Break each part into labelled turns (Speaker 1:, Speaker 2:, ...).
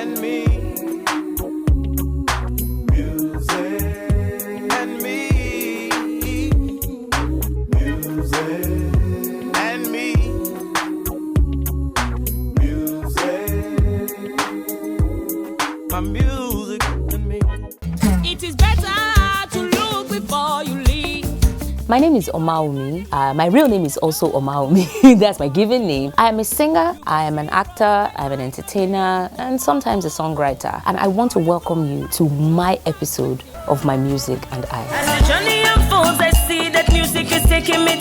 Speaker 1: and me. Music and me. Music and me. Music. My music and me.
Speaker 2: It is better to look before you leave.
Speaker 3: My name is Omawumi. My real name is also Omawumi. That's my given name. I am a singer, I am an actor, I'm an entertainer, and sometimes a songwriter. And I want to welcome you to my episode of My Music and I.
Speaker 2: As the journey unfolds, I see that music is taking me.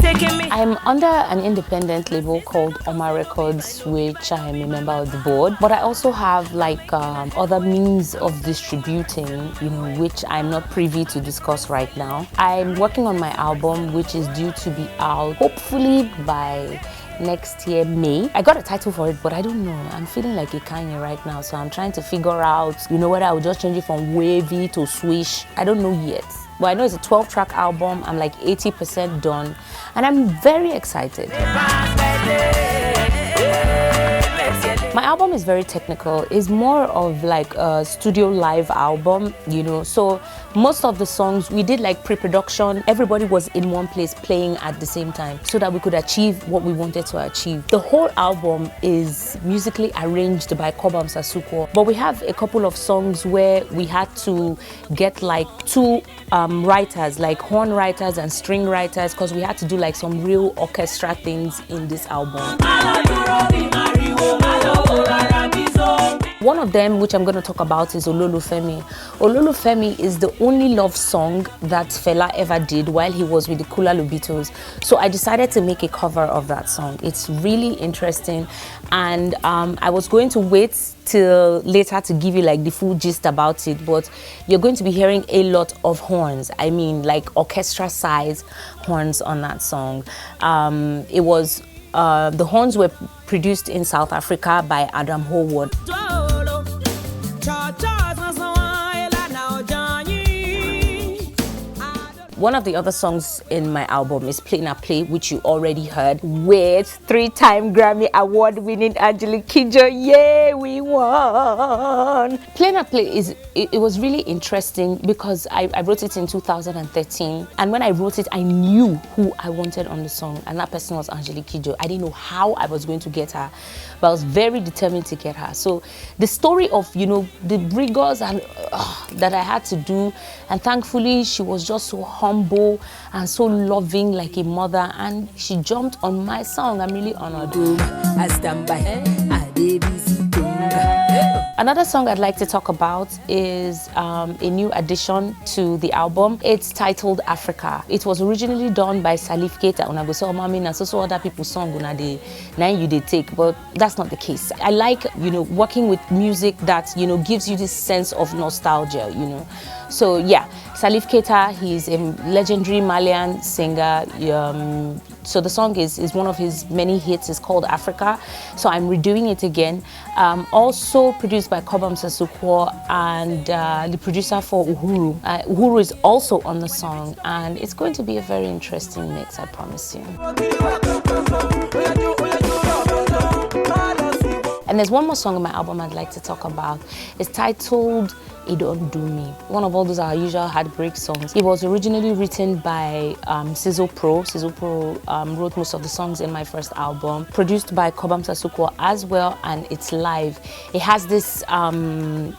Speaker 3: I'm under an independent label called Oma Records, which I am a member of the board. But I also have other means of distributing, which I'm not privy to discuss right now. I'm working on my album, which is due to be out hopefully by next year, May. I got a title for it, but I don't know. I'm feeling like a Kanye right now, so I'm trying to figure out, whether I will just change it from wavy to swish. I don't know yet. But I know it's a 12-track album. I'm like 80% done, and I'm very excited. My album is very technical. It's more of like a studio live album, So most of the songs we did like pre-production. Everybody was in one place playing at the same time so that we could achieve what we wanted to achieve. The whole album is musically arranged by Kobam Sasuko, but we have a couple of songs where we had to get like two writers, like horn writers and string writers, because we had to do like some real orchestra things in this album. One of them, which I'm going to talk about, is Ololufemi. Ololufemi is the only love song that Fela ever did while he was with the Kula Lubitos. So I decided to make a cover of that song. It's really interesting, and I was going to wait till later to give you like the full gist about it, but you're going to be hearing a lot of horns. I mean, like orchestra size horns on that song. The horns were produced in South Africa by Adam Howard. One of the other songs in my album is Play Na Play, which you already heard, with 3-time Grammy Award-winning Angelique Kidjo. Yay, we won! Play Na Play it was really interesting because I wrote it in 2013, and when I wrote it, I knew who I wanted on the song, and that person was Angelique Kidjo. I didn't know how I was going to get her, but I was very determined to get her. So the story of the rigors and that I had to do, and thankfully she was just so humble and so loving, like a mother, and she jumped on my song. I'm really honored. I stand by. Another song I'd like to talk about is a new addition to the album. It's titled Africa. It was originally done by Salif Keita, Unagose Omami, and so other people's song you they take, but that's not the case. I like working with music that gives you this sense of nostalgia, So yeah, Salif Keita, he's a legendary Malian singer. So the song is one of his many hits. It's called Africa. So I'm redoing it again. Also produced by Kobam Sasuko, and the producer for Uhuru. Uhuru is also on the song, and it's going to be a very interesting mix, I promise you. And there's one more song on my album I'd like to talk about. It's titled It Don't Do Me. One of all those our usual heartbreak songs. It was originally written by Sizzle Pro. Sizzle Pro wrote most of the songs in my first album. Produced by Kobam Sasuko as well, and it's live. It has this zouk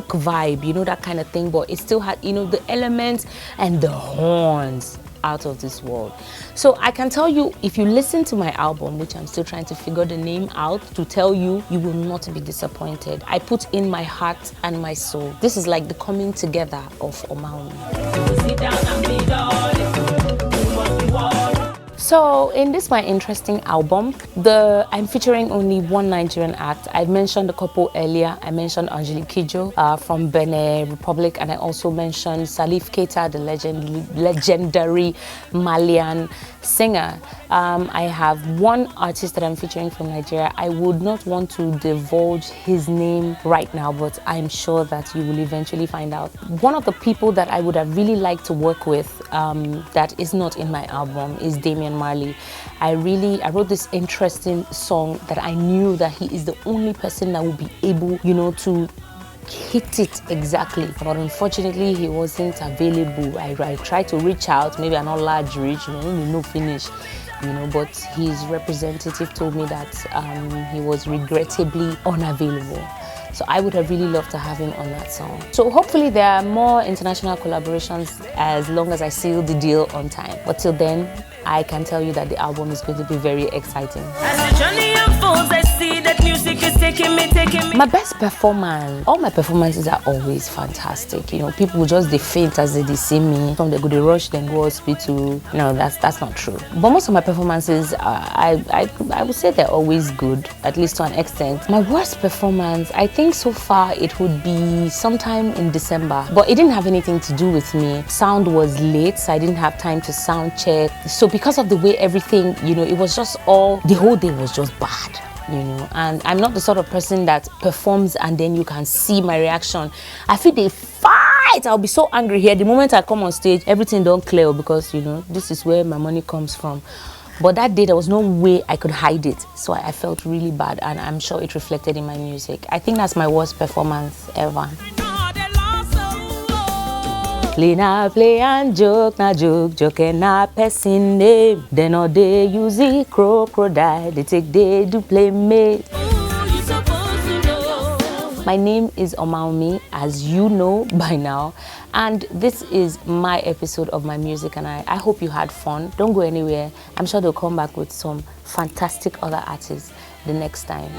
Speaker 3: vibe, that kind of thing, but it still had, the elements and the horns out of this world. So I can tell you, if you listen to my album, which I'm still trying to figure the name out to tell you, you will not be disappointed. I put in my heart and my soul. This is like the coming together of Omawumi. So in this my interesting album, I'm featuring only one Nigerian act. I mentioned a couple earlier. I mentioned Angelique Kidjo from Benin Republic, and I also mentioned Salif Keita, the legendary Malian singer. I have one artist that I'm featuring from Nigeria. I would not want to divulge his name right now, but I'm sure that you will eventually find out. One of the people that I would have really liked to work with that is not in my album is Damian Marley, I wrote this interesting song that I knew that he is the only person that would be able, to hit it exactly. But unfortunately, he wasn't available. I tried to reach out, maybe I'm not large reach, no finish. But his representative told me that he was regrettably unavailable. So I would have really loved to have him on that song. So hopefully there are more international collaborations as long as I seal the deal on time. But till then, I can tell you that the album is going to be very exciting.
Speaker 2: As the journey unfolds, I see that music is taking me.
Speaker 3: My best performance, all my performances are always fantastic. People just they faint as they see me. From they go they rush, then go hospital. No, that's not true. But most of my performances, I would say they're always good, at least to an extent. My worst performance, I think so far it would be sometime in December. But it didn't have anything to do with me. Sound was late, so I didn't have time to sound check. So because of the way everything, it was just the whole day was just bad. And I'm not the sort of person that performs and then you can see my reaction. I feel they fight. I'll be so angry here. The moment I come on stage, everything don't clear because, this is where my money comes from. But that day, there was no way I could hide it. So I felt really bad, and I'm sure it reflected in my music. I think that's my worst performance ever. Play na play and joke na joke na person name. Then all they use it crocodile. They take they do play mate. My name is Omawumi, as you know by now, and this is my episode of my music, and I hope you had fun. Don't go anywhere. I'm sure they'll come back with some fantastic other artists the next time.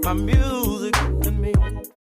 Speaker 1: My music.